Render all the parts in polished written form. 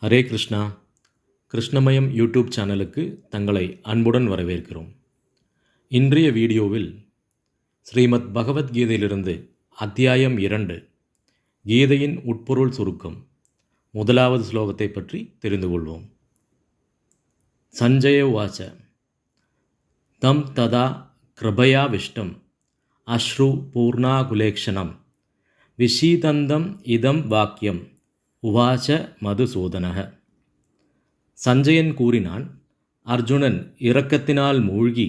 Hare Krishna. கிருஷ்ணமயம் YouTube சேனலுக்கு தங்களை அன்புடன் வரவேற்கிறோம். இன்றைய வீடியோவில் ஸ்ரீமத் பகவத்கீதையிலிருந்து அத்தியாயம் 2 கீதையின் உட்பொருள் சுருக்கம் முதலாவது ஸ்லோகத்தை பற்றி தெரிந்து கொள்வோம். சஞ்சய உவாச்ச தம் ததா கிருபயா விஷ்டம் அஸ்ரு பூர்ணாகுலேக்ஷணம் விஷீதந்தம் இதம் வாக்கியம் உவாச்ச மதுசூதனக. சஞ்சயன் கூறினான், அர்ஜுனன் இரக்கத்தினால் மூழ்கி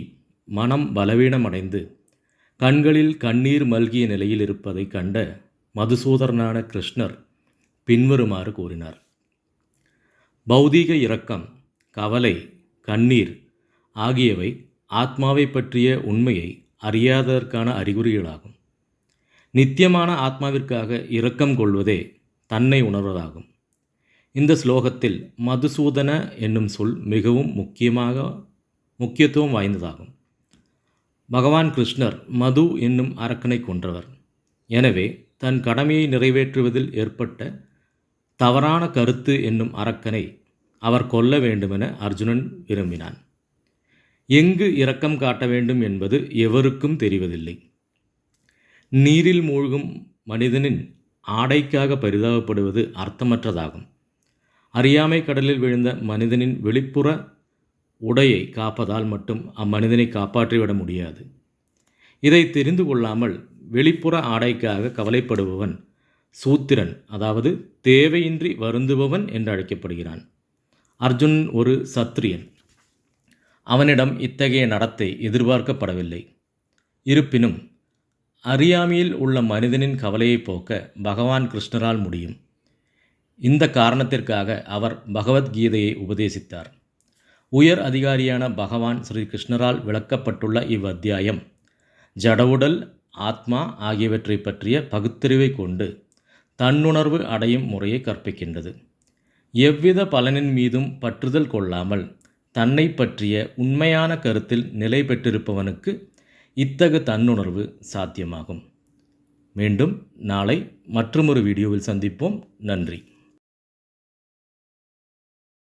மனம் பலவீனமடைந்து கண்களில் கண்ணீர் மல்கிய நிலையில் இருப்பதைக் கண்ட மதுசூதரனான கிருஷ்ணர் பின்வருமாறு கூறினார். பௌதீக இரக்கம், கவலை, கண்ணீர் ஆகியவை ஆத்மாவை பற்றிய உண்மையை அறியாததற்கான அறிகுறிகளாகும். நித்தியமான ஆத்மாவிற்காக இரக்கம் கொள்வதே தன்னை உணர்வதாகும். இந்த ஸ்லோகத்தில் மதுசூதன என்னும் சொல் மிகவும் முக்கியத்துவம் வாய்ந்ததாகும். பகவான் கிருஷ்ணர் மது என்னும் அரக்கனை கொன்றவர். எனவே தன் கடமையை நிறைவேற்றுவதில் ஏற்பட்ட தவறான கருத்து என்னும் அரக்கனை அவர் கொல்ல வேண்டுமென அர்ஜுனன் விரும்பினான். எங்கு இரக்கம் காட்ட வேண்டும் என்பது எவருக்கும் தெரிவதில்லை. நீரில் மூழ்கும் மனிதனின் ஆடைக்காக பரிதாபப்படுவது அர்த்தமற்றதாகும். அறியாமை கடலில் விழுந்த மனிதனின் வெளிப்புற உடையை காப்பதால் மட்டும் அம்மனிதனை காப்பாற்றிவிட முடியாது. இதை தெரிந்து கொள்ளாமல் வெளிப்புற ஆடைக்காக கவலைப்படுபவன் சூத்திரன், அதாவது தேவையின்றி வருந்துபவன் என்று அழைக்கப்படுகிறான். அர்ஜுனன் ஒரு சத்திரியன். அவனிடம் இத்தகைய நடத்தை எதிர்பார்க்கப்படவில்லை. இருப்பினும் அறியாமையில் உள்ள மனிதனின் கவலையை போக்க பகவான் கிருஷ்ணரால் முடியும். இந்த காரணத்திற்காக அவர் பகவத்கீதையை உபதேசித்தார். உயர் அதிகாரியான பகவான் ஸ்ரீ கிருஷ்ணரால் விளக்கப்பட்டுள்ள இவ்வத்தியாயம் ஜடவுடல், ஆத்மா ஆகியவற்றை பற்றிய பகுத்தறிவை கொண்டு தன்னுணர்வு அடையும் முறையை கற்பிக்கின்றது. எவ்வித பலனின் மீதும் பற்றுதல் கொள்ளாமல் தன்னை பற்றிய உண்மையான கருத்தில் நிலை பெற்றிருப்பவனுக்கு இத்தகு தன்னுணர்வு சாத்தியமாகும். மீண்டும் நாளை மற்றொரு வீடியோவில் சந்திப்போம். நன்றி.